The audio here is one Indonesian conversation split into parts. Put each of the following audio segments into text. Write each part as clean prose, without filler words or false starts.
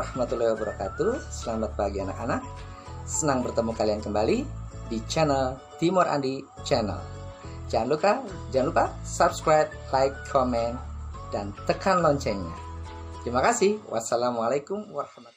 warahmatullahi wabarakatuh. Selamat pagi anak-anak. Senang bertemu kalian kembali di channel Timur Andi Channel. Jangan lupa subscribe, like, komen, dan tekan loncengnya. Terima kasih. Wassalamualaikum warahmatullahi wabarakatuh.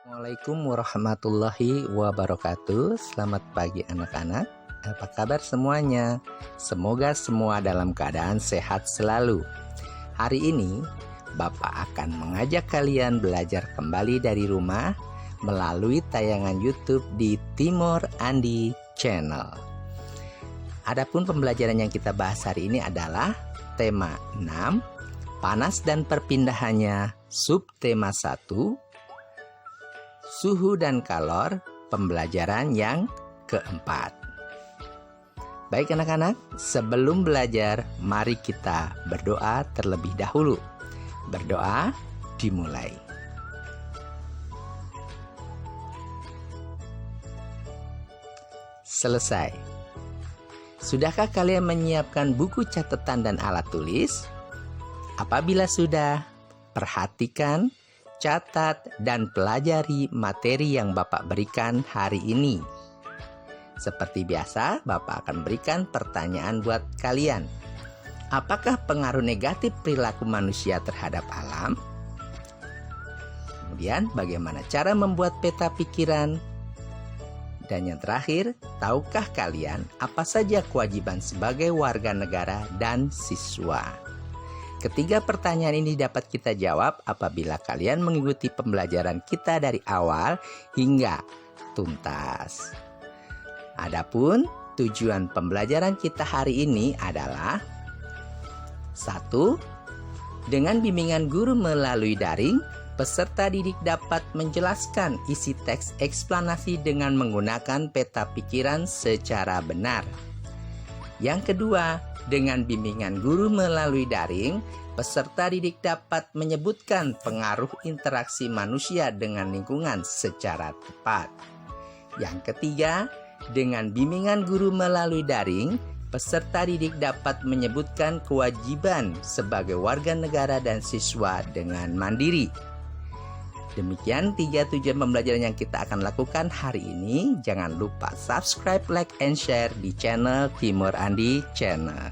Assalamualaikum warahmatullahi wabarakatuh. Selamat pagi anak-anak. Apa kabar semuanya? Semoga semua dalam keadaan sehat selalu. Hari ini Bapak akan mengajak kalian belajar kembali dari rumah melalui tayangan YouTube di Timur Andi Channel. Adapun pembelajaran yang kita bahas hari ini adalah tema 6, panas dan perpindahannya, subtema 1, suhu dan kalor, pembelajaran yang keempat. Baik anak-anak, sebelum belajar, mari kita berdoa terlebih dahulu. Berdoa dimulai. Selesai. Sudahkah kalian menyiapkan buku catatan dan alat tulis? Apabila sudah, perhatikan, catat, dan pelajari materi yang Bapak berikan hari ini. Seperti biasa, Bapak akan berikan pertanyaan buat kalian. Apakah pengaruh negatif perilaku manusia terhadap alam? Kemudian, bagaimana cara membuat peta pikiran? Dan yang terakhir, tahukah kalian apa saja kewajiban sebagai warga negara dan siswa? Ketiga pertanyaan ini dapat kita jawab apabila kalian mengikuti pembelajaran kita dari awal hingga tuntas. Adapun tujuan pembelajaran kita hari ini adalah 1. Dengan bimbingan guru melalui daring, peserta didik dapat menjelaskan isi teks eksplanasi dengan menggunakan peta pikiran secara benar. Yang kedua, dengan bimbingan guru melalui daring, peserta didik dapat menyebutkan pengaruh interaksi manusia dengan lingkungan secara tepat. Yang ketiga, dengan bimbingan guru melalui daring, peserta didik dapat menyebutkan kewajiban sebagai warga negara dan siswa dengan mandiri. Demikian 3 tujuan pembelajaran yang kita akan lakukan hari ini. Jangan lupa subscribe, like, and share di channel Timur Andi Channel.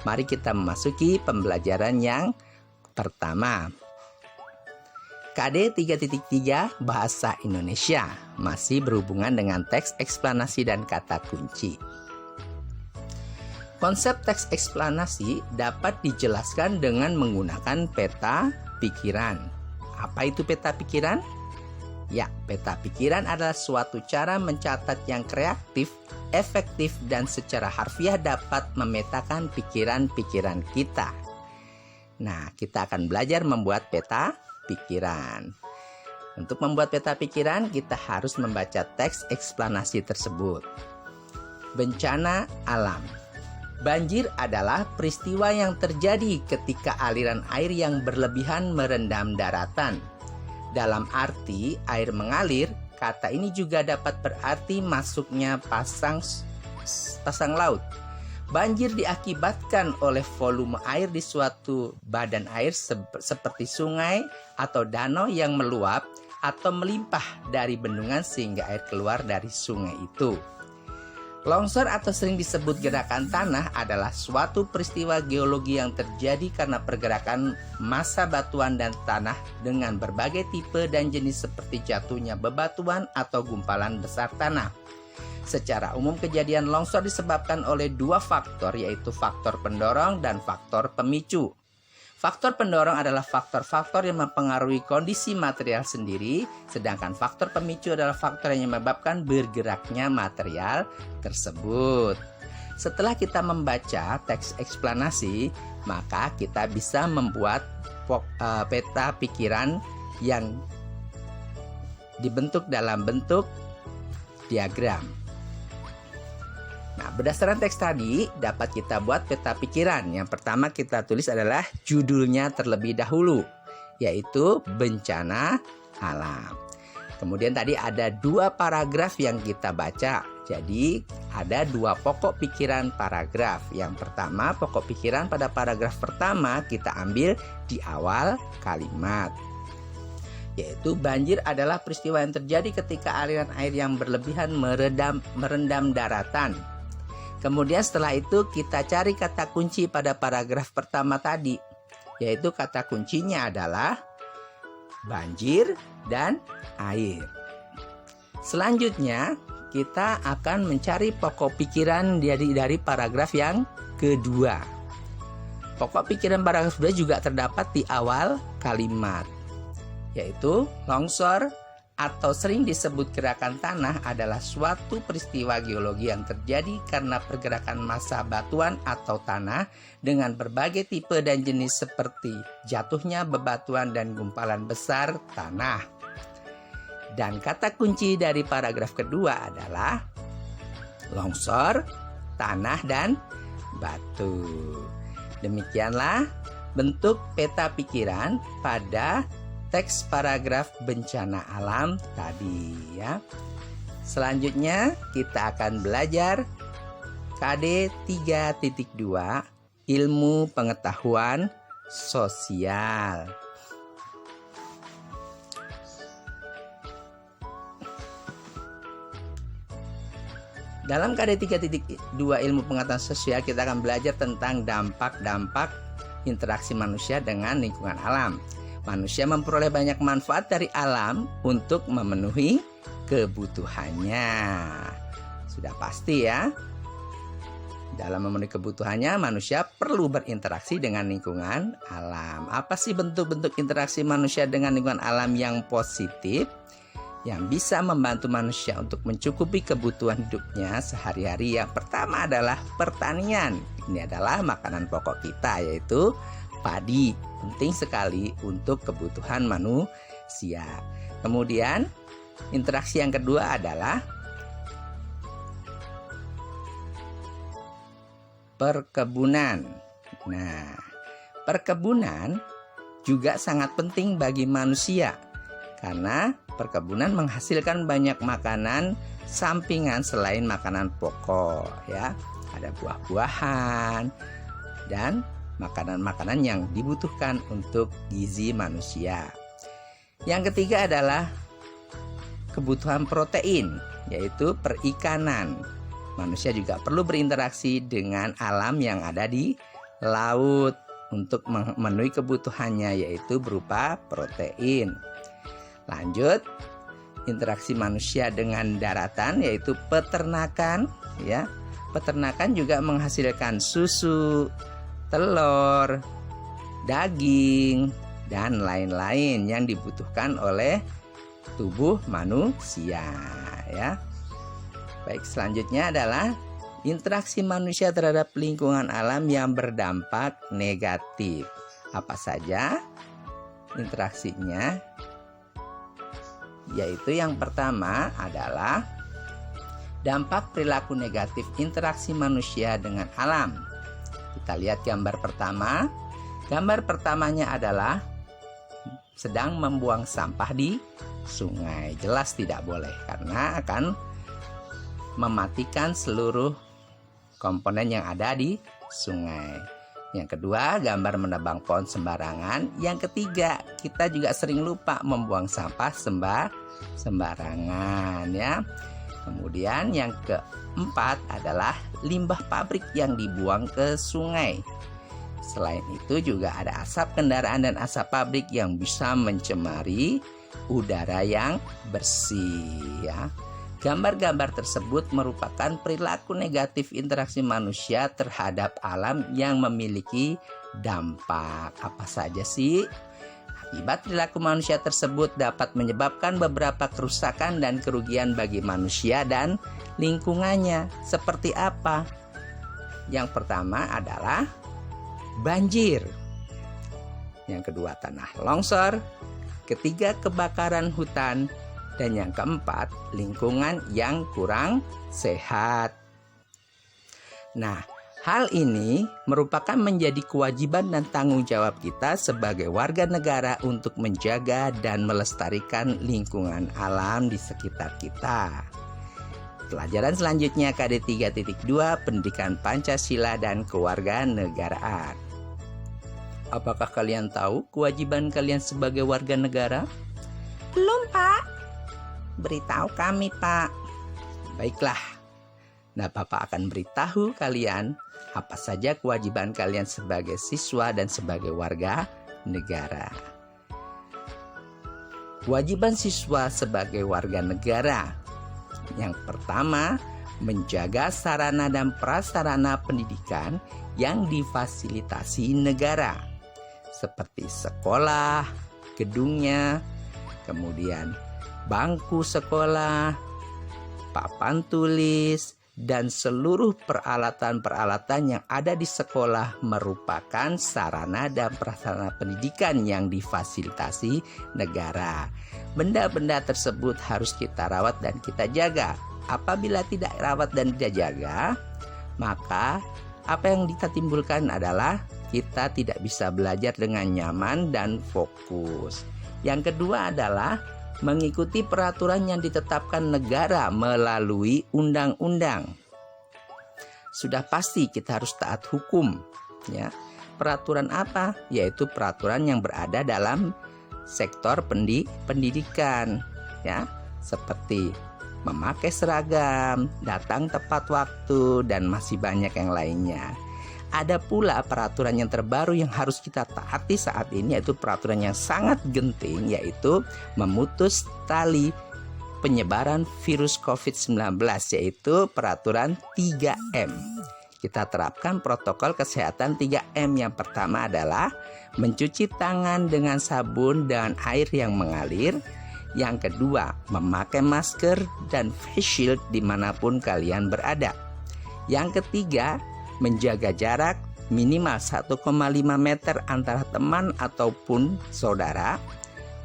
Mari kita memasuki pembelajaran yang pertama. KD 3.3 Bahasa Indonesia masih berhubungan dengan teks eksplanasi dan kata kunci. Konsep teks eksplanasi dapat dijelaskan dengan menggunakan peta pikiran. Apa itu peta pikiran? Ya, peta pikiran adalah suatu cara mencatat yang kreatif, efektif, dan secara harfiah dapat memetakan pikiran-pikiran kita. Nah, kita akan belajar membuat peta pikiran. Untuk membuat peta pikiran, kita harus membaca teks eksplanasi tersebut. Bencana alam. Banjir adalah peristiwa yang terjadi ketika aliran air yang berlebihan merendam daratan. Dalam arti air mengalir, kata ini juga dapat berarti masuknya pasang laut. Banjir diakibatkan oleh volume air di suatu badan air seperti sungai atau danau yang meluap atau melimpah dari bendungan sehingga air keluar dari sungai itu. Longsor atau sering disebut gerakan tanah adalah suatu peristiwa geologi yang terjadi karena pergerakan massa batuan dan tanah dengan berbagai tipe dan jenis seperti jatuhnya bebatuan atau gumpalan besar tanah. Secara umum kejadian longsor disebabkan oleh 2 faktor, yaitu faktor pendorong dan faktor pemicu. Faktor pendorong adalah faktor-faktor yang mempengaruhi kondisi material sendiri, sedangkan faktor pemicu adalah faktor yang menyebabkan bergeraknya material tersebut. Setelah kita membaca teks eksplanasi, maka kita bisa membuat peta pikiran yang dibentuk dalam bentuk diagram. Nah, berdasarkan teks tadi dapat kita buat peta pikiran. Yang pertama kita tulis adalah judulnya terlebih dahulu, yaitu bencana alam. Kemudian tadi ada 2 paragraf yang kita baca. Jadi ada 2 pokok pikiran paragraf. Yang pertama, pokok pikiran pada paragraf pertama kita ambil di awal kalimat, yaitu banjir adalah peristiwa yang terjadi ketika aliran air yang berlebihan merendam daratan. Kemudian setelah itu kita cari kata kunci pada paragraf pertama tadi, yaitu kata kuncinya adalah banjir dan air. Selanjutnya kita akan mencari pokok pikiran dari paragraf yang kedua. Pokok pikiran paragraf kedua juga terdapat di awal kalimat, yaitu longsor atau sering disebut gerakan tanah adalah suatu peristiwa geologi yang terjadi karena pergerakan massa batuan atau tanah dengan berbagai tipe dan jenis seperti jatuhnya bebatuan dan gumpalan besar tanah. Dan kata kunci dari paragraf kedua adalah longsor, tanah, dan batu. Demikianlah bentuk peta pikiran pada teks paragraf bencana alam tadi ya. Selanjutnya kita akan belajar KD 3.2 ilmu pengetahuan sosial. Dalam KD 3.2 ilmu pengetahuan sosial kita akan belajar tentang dampak-dampak interaksi manusia dengan lingkungan alam. Manusia memperoleh banyak manfaat dari alam untuk memenuhi kebutuhannya. Sudah pasti ya. Dalam memenuhi kebutuhannya, manusia perlu berinteraksi dengan lingkungan alam. Apa sih bentuk-bentuk interaksi manusia dengan lingkungan alam yang positif, yang bisa membantu manusia untuk mencukupi kebutuhan hidupnya sehari-hari? Yang pertama adalah pertanian. Ini adalah makanan pokok kita, yaitu padi. Penting sekali untuk kebutuhan manusia. Kemudian interaksi yang kedua adalah perkebunan. Nah, perkebunan juga sangat penting bagi manusia karena perkebunan menghasilkan banyak makanan sampingan selain makanan pokok ya. Ada buah-buahan dan makanan-makanan yang dibutuhkan untuk gizi manusia. Yang ketiga adalah kebutuhan protein, yaitu perikanan. Manusia juga perlu berinteraksi dengan alam yang ada di laut untuk memenuhi kebutuhannya, yaitu berupa protein. Lanjut, interaksi manusia dengan daratan, yaitu peternakan ya. Peternakan juga menghasilkan susu, telur, daging, dan lain-lain yang dibutuhkan oleh tubuh manusia ya. Baik, selanjutnya adalah interaksi manusia terhadap lingkungan alam yang berdampak negatif. Apa saja interaksinya? Yaitu yang pertama adalah dampak perilaku negatif interaksi manusia dengan alam. Kita lihat gambar pertama. Gambar pertamanya adalah sedang membuang sampah di sungai. Jelas tidak boleh karena akan mematikan seluruh komponen yang ada di sungai. Yang kedua, gambar menebang pohon sembarangan. Yang ketiga, kita juga sering lupa membuang sampah sembarangan ya. Kemudian yang keempat adalah limbah pabrik yang dibuang ke sungai. Selain itu juga ada asap kendaraan dan asap pabrik yang bisa mencemari udara yang bersih ya. Gambar-gambar tersebut merupakan perilaku negatif interaksi manusia terhadap alam yang memiliki dampak. Apa saja sih? Akibat perilaku manusia tersebut dapat menyebabkan beberapa kerusakan dan kerugian bagi manusia dan lingkungannya. Seperti apa? Yang pertama adalah banjir. Yang kedua tanah longsor. Ketiga kebakaran hutan. Dan yang keempat, lingkungan yang kurang sehat. Nah, hal ini merupakan menjadi kewajiban dan tanggung jawab kita sebagai warga negara untuk menjaga dan melestarikan lingkungan alam di sekitar kita. Pelajaran selanjutnya KD 3.2 Pendidikan Pancasila dan Kewarganegaraan. Apakah kalian tahu kewajiban kalian sebagai warga negara? Belum, Pak. Beritahu kami, Pak. Baiklah. Nah, Bapak akan beritahu kalian apa saja kewajiban kalian sebagai siswa dan sebagai warga negara. Kewajiban siswa sebagai warga negara. Yang pertama, menjaga sarana dan prasarana pendidikan yang difasilitasi negara, seperti sekolah, gedungnya, kemudian bangku sekolah, papan tulis, dan seluruh peralatan-peralatan yang ada di sekolah merupakan sarana dan prasarana pendidikan yang difasilitasi negara. Benda-benda tersebut harus kita rawat dan kita jaga. Apabila tidak rawat dan tidak jaga, maka apa yang kita timbulkan adalah kita tidak bisa belajar dengan nyaman dan fokus. Yang kedua adalah mengikuti peraturan yang ditetapkan negara melalui undang-undang. Sudah pasti kita harus taat hukum, ya. Peraturan apa? Yaitu peraturan yang berada dalam sektor pendidikan, ya, seperti memakai seragam, datang tepat waktu, dan masih banyak yang lainnya. Ada pula peraturan yang terbaru yang harus kita taati saat ini, yaitu peraturan yang sangat genting, yaitu memutus tali penyebaran virus COVID-19, yaitu peraturan 3M. Kita terapkan protokol kesehatan 3M. Yang pertama adalah mencuci tangan dengan sabun dan air yang mengalir. Yang kedua, memakai masker dan face shield dimanapun kalian berada. Yang ketiga, menjaga jarak minimal 1,5 meter antara teman ataupun saudara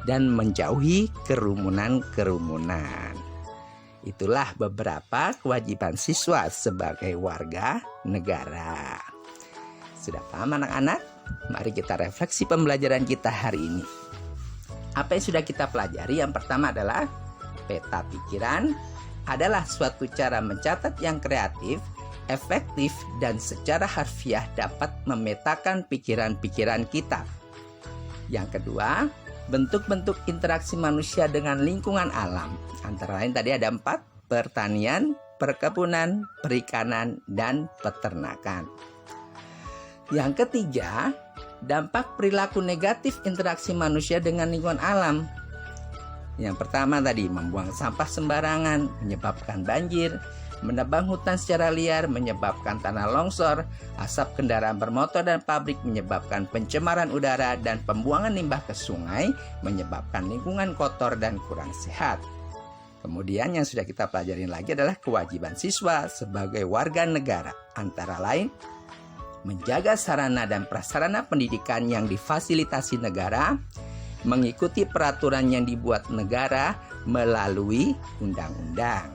dan menjauhi kerumunan-kerumunan. Itulah beberapa kewajiban siswa sebagai warga negara. Sudah paham anak-anak? Mari kita refleksi pembelajaran kita hari ini. Apa yang sudah kita pelajari? Yang pertama adalah peta pikiran adalah suatu cara mencatat yang kreatif, efektif, dan secara harfiah dapat memetakan pikiran-pikiran kita. Yang kedua, bentuk-bentuk interaksi manusia dengan lingkungan alam. Antara lain tadi ada 4, pertanian, perkebunan, perikanan, dan peternakan. Yang ketiga, dampak perilaku negatif interaksi manusia dengan lingkungan alam. Yang pertama tadi, membuang sampah sembarangan, menyebabkan banjir, menebang hutan secara liar menyebabkan tanah longsor, asap kendaraan bermotor dan pabrik menyebabkan pencemaran udara, dan pembuangan limbah ke sungai menyebabkan lingkungan kotor dan kurang sehat. Kemudian yang sudah kita pelajari lagi adalah kewajiban siswa sebagai warga negara, antara lain menjaga sarana dan prasarana pendidikan yang difasilitasi negara, mengikuti peraturan yang dibuat negara melalui undang-undang.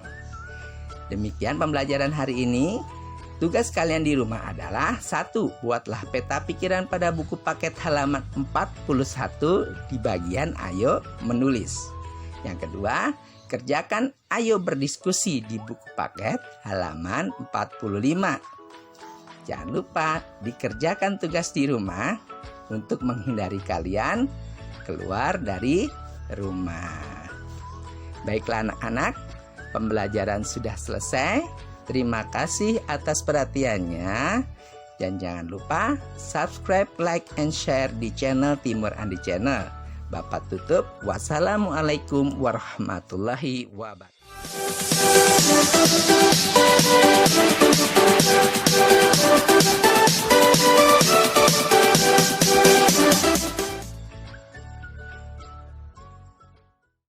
Demikian pembelajaran hari ini. Tugas kalian di rumah adalah 1. Buatlah peta pikiran pada buku paket halaman 41 di bagian Ayo Menulis. Yang kedua, kerjakan Ayo Berdiskusi di buku paket halaman 45. Jangan lupa dikerjakan tugas di rumah untuk menghindari kalian keluar dari rumah. Baiklah anak-anak, pembelajaran sudah selesai. Terima kasih atas perhatiannya. Dan jangan lupa subscribe, like, and share di channel Timur Andi Channel. Bapak tutup. Wassalamualaikum warahmatullahi wabarakatuh.